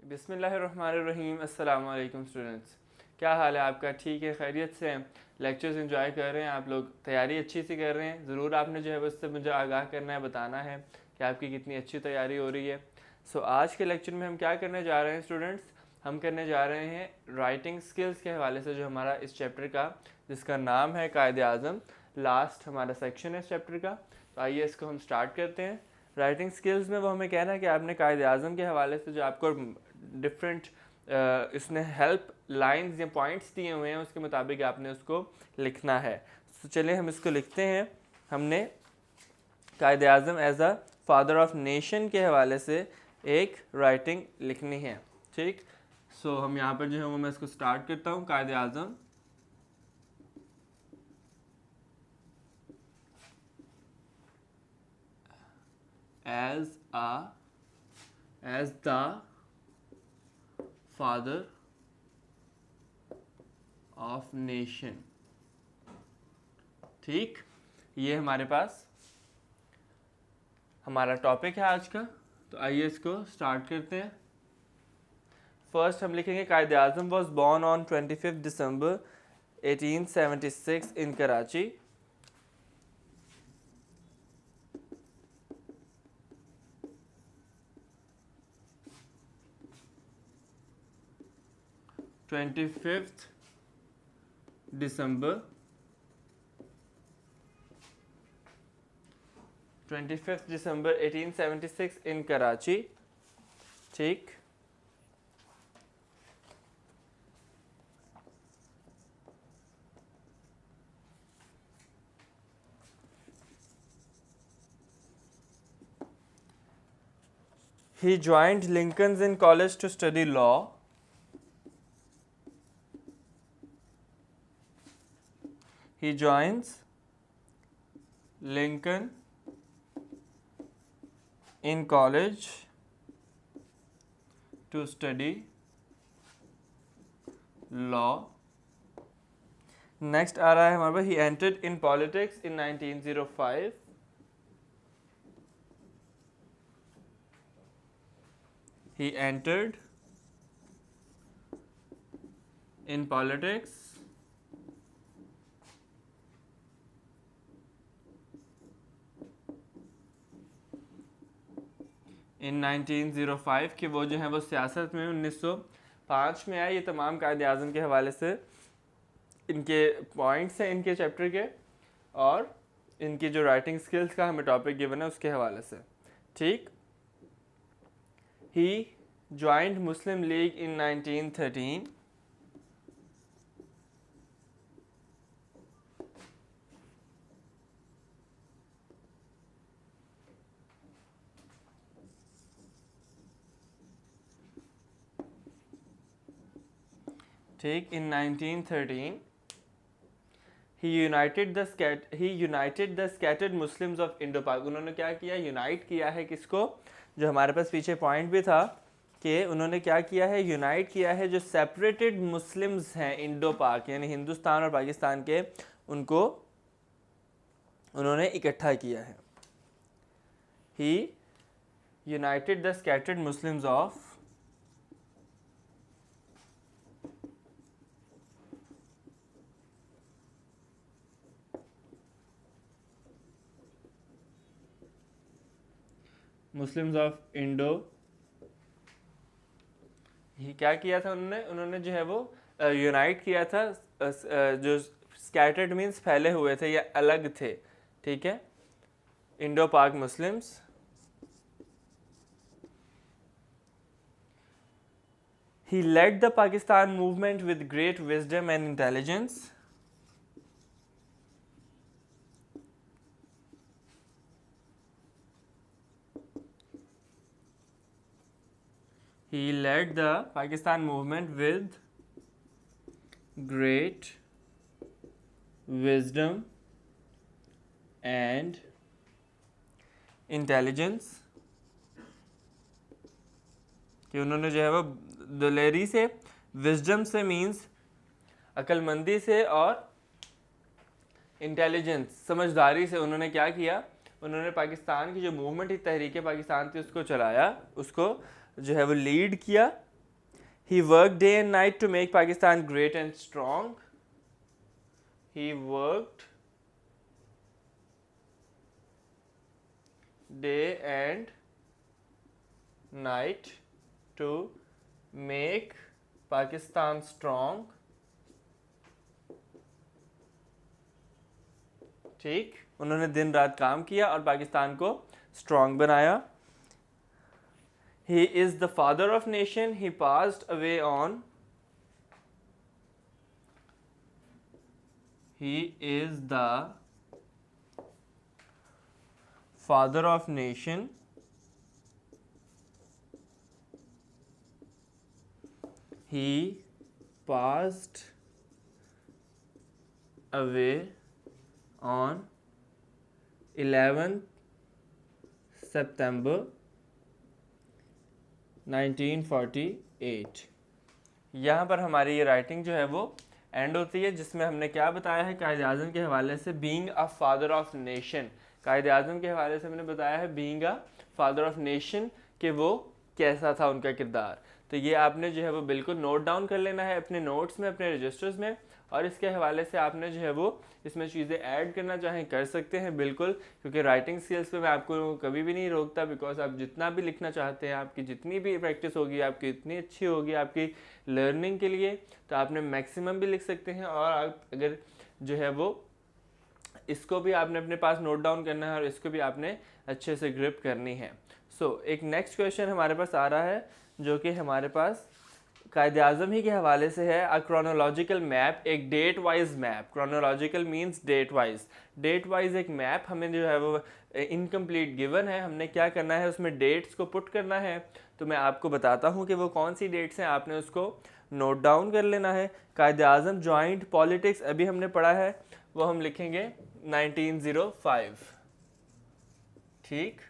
बिस्मिल्लाहिर्रहमानिर्रहीम। अस्सलाम वालेकुम स्टूडेंट्स, क्या हाल है आपका? ठीक है, खैरियत से हैं? लेक्चर्स एंजॉय कर रहे हैं आप लोग? तैयारी अच्छी सी कर रहे हैं? ज़रूर आपने जो है उससे मुझे आगाह करना है, बताना है कि आपकी कितनी अच्छी तैयारी हो रही है। आज के लेक्चर में हम क्या करने जा रहे हैं स्टूडेंट्स? हम करने जा रहे हैं राइटिंग स्किल्स के हवाले से जो हमारा इस चैप्टर का, जिसका नाम है कायदे आज़म, लास्ट हमारा सेक्शन है इस चैप्टर का। तो आइए इसको हम स्टार्ट करते हैं। राइटिंग स्किल्स में वो हमें कहना है कि आपने कायदे आज़म के हवाले से जो आपको डिफरेंट इसने हेल्प लाइंस या पॉइंट्स दिए हुए हैं, उसके मुताबिक आपने उसको लिखना है। तो चलिए हम इसको लिखते हैं। हमने Quaid-e Azam as a father of nation के हवाले से एक राइटिंग लिखनी है, ठीक। हम यहाँ पर जो है वो मैं इसको स्टार्ट करता हूँ। कायदे आज़म as the father of nation, ठीक। ये हमारे पास हमारा टॉपिक है आज का। तो आइए इसको स्टार्ट करते हैं। फर्स्ट हम लिखेंगे Quaid-e Azam was born on 25 December 1876 in Karachi. December 25 December 1876 in Karachi, ठीक। He joined Lincoln's Inn College to study law. He joins Lincoln Inn College to study law. Next आ रहा है हमारे पास, he entered in politics in 1905. He entered in politics in 1905 कि वो जो है वो सियासत में 1905 में आए। ये तमाम कायदे आज़म के हवाले से इनके पॉइंट्स हैं इनके चैप्टर के, और इनकी जो राइटिंग स्किल्स का हमें टॉपिक गिवन है उसके हवाले से, ठीक। He joined Muslim League in 1913. ठीक, in 1913 he united the scattered Muslims of Indo-Pak. उन्होंने क्या किया? यूनाइट किया है किसको? जो हमारे पास पीछे पॉइंट भी था कि उन्होंने क्या किया है? यूनाइट किया है जो सेपरेटेड मुस्लिम्स हैं इंडो पाक, यानी हिंदुस्तान और पाकिस्तान के, उनको उन्होंने इकट्ठा किया है। He united the scattered Muslims of Indo. He क्या किया था उन्होंने जो है वो यूनाइट किया था। जो स्कैटर्ड मीन्स फैले हुए थे या अलग थे, ठीक है, इंडो पाक Muslims. He led the Pakistan movement with great wisdom and intelligence. He led the Pakistan movement with great wisdom and intelligence. कि उन्होंने जो है वो दिलेरी से, विजडम से मीन्स अक्लमंदी से, और इंटेलिजेंस समझदारी से उन्होंने क्या किया? उन्होंने पाकिस्तान की जो मूवमेंट थी, तहरीक पाकिस्तान थी, उसको चलाया, उसको जो है वो लीड किया, He worked day and night to make Pakistan great and strong. He worked day and night to make Pakistan strong. ठीक, उन्होंने दिन रात काम किया और पाकिस्तान को स्ट्रॉन्ग बनाया. He is the father of nation. He passed away on. He is the father of nation. He passed away on 11th September 1948. यहाँ पर हमारी ये राइटिंग जो है वो एंड होती है, जिसमें हमने क्या बताया है कायद आज़म के हवाले से. Being a father of nation, Quaid Azam के हवाले से हमने बताया है being a father of nation कि वो कैसा था उनका किरदार. तो ये आपने जो है वो बिल्कुल नोट डाउन कर लेना है अपने नोट्स में, अपने रजिस्टर्स में, और इसके हवाले से आपने जो है वो इसमें चीज़ें ऐड करना चाहें कर सकते हैं बिल्कुल, क्योंकि राइटिंग स्किल्स पे मैं आपको कभी भी नहीं रोकता. बिकॉज आप जितना भी लिखना चाहते हैं, आपकी जितनी भी प्रैक्टिस होगी आपकी इतनी अच्छी होगी आपकी लर्निंग के लिए, तो आपने मैक्सिमम भी लिख सकते हैं. और आप अगर जो है वो इसको भी आपने अपने पास नोट डाउन करना है और इसको भी आपने अच्छे से ग्रिप करनी है. सो एक नेक्स्ट क्वेश्चन हमारे पास आ रहा है जो कि हमारे पास कायद आज़म ही के हवाले से है. अ क्रोनोलॉजिकल मैप, एक date wise map. Chronological means date wise. Date wise एक मैप हमें जो है वो इनकम्प्लीट गिवन है. हमने क्या करना है, उसमें डेट्स को पुट करना है. तो मैं आपको बताता हूँ कि वो कौन सी डेट्स हैं, आपने उसको नोट डाउन कर लेना है. कायद आज़म जॉइंट पॉलिटिक्स अभी हमने पढ़ा है, वो हम लिखेंगे 1905. ठीक,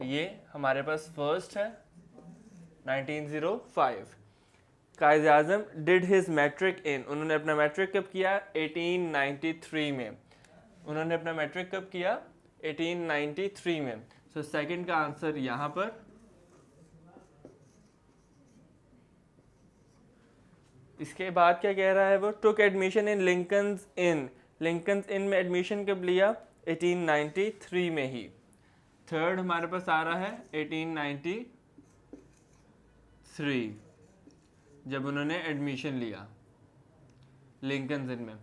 ये हमारे पास फर्स्ट है 1905. कायद आज़म डिड हिज मैट्रिक इन, उन्होंने अपना मैट्रिक कब किया 1893 में. उन्होंने अपना मैट्रिक कब किया 1893 में. सो सेकंड का आंसर यहाँ पर. इसके बाद क्या कह रहा है वो, took admission in Lincoln's Inn. Lincoln's Inn में एडमिशन कब लिया 1893 में ही. थर्ड हमारे पास आ रहा है 1893 जब उन्होंने एडमिशन लिया लिंकन्स इन में.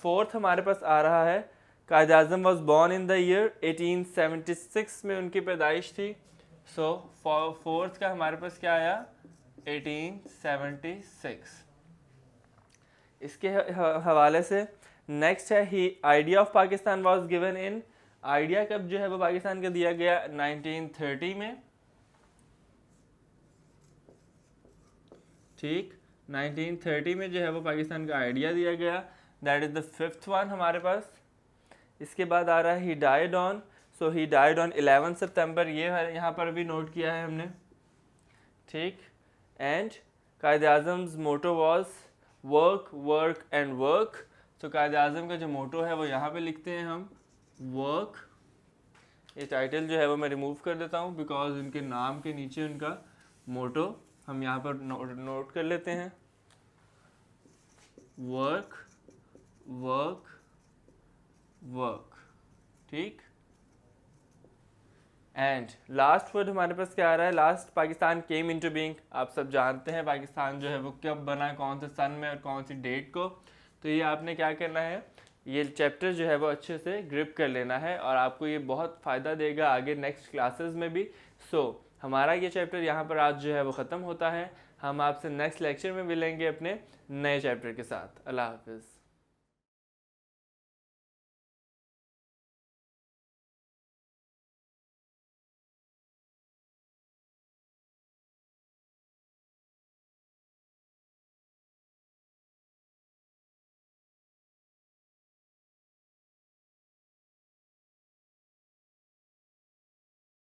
फोर्थ हमारे पास आ रहा है Quaid Azam was born in the year 1876 में उनकी पैदाइश थी. सो फोर्थ का हमारे पास क्या आया 1876. इसके हवाले से नेक्स्ट है he idea of Pakistan was given in. Idea कब जो है वो पाकिस्तान का दिया गया 1930 में. ठीक, 1930 में जो है वो पाकिस्तान का आइडिया दिया गया. That is the fifth one हमारे पास. इसके बाद आ रहा है he died on. So he died on 11 September. ये यहाँ पर भी नोट किया है हमने. ठीक, and Quaid Azam's motto was work work and work. तो कायद आज़म का जो मोटो है वो यहाँ पे लिखते हैं हम वर्क. ये टाइटल जो है वो मैं रिमूव कर देता हूँ बिकॉज उनके नाम के नीचे उनका मोटो हम यहाँ पर नोट कर लेते हैं. Work work work. ठीक, एंड लास्ट वर्ड हमारे पास क्या आ रहा है, last Pakistan came into being. आप सब जानते हैं पाकिस्तान जो है वो कब बना, कौन से सन में और कौन सी डेट को. तो ये आपने क्या करना है, ये चैप्टर जो है वो अच्छे से ग्रिप कर लेना है और आपको ये बहुत फ़ायदा देगा आगे नेक्स्ट क्लासेस में भी. सो हमारा ये चैप्टर यहाँ पर आज जो है वो ख़त्म होता है. हम आपसे नेक्स्ट लेक्चर में मिलेंगे अपने नए चैप्टर के साथ. अल्लाह हाफिज़.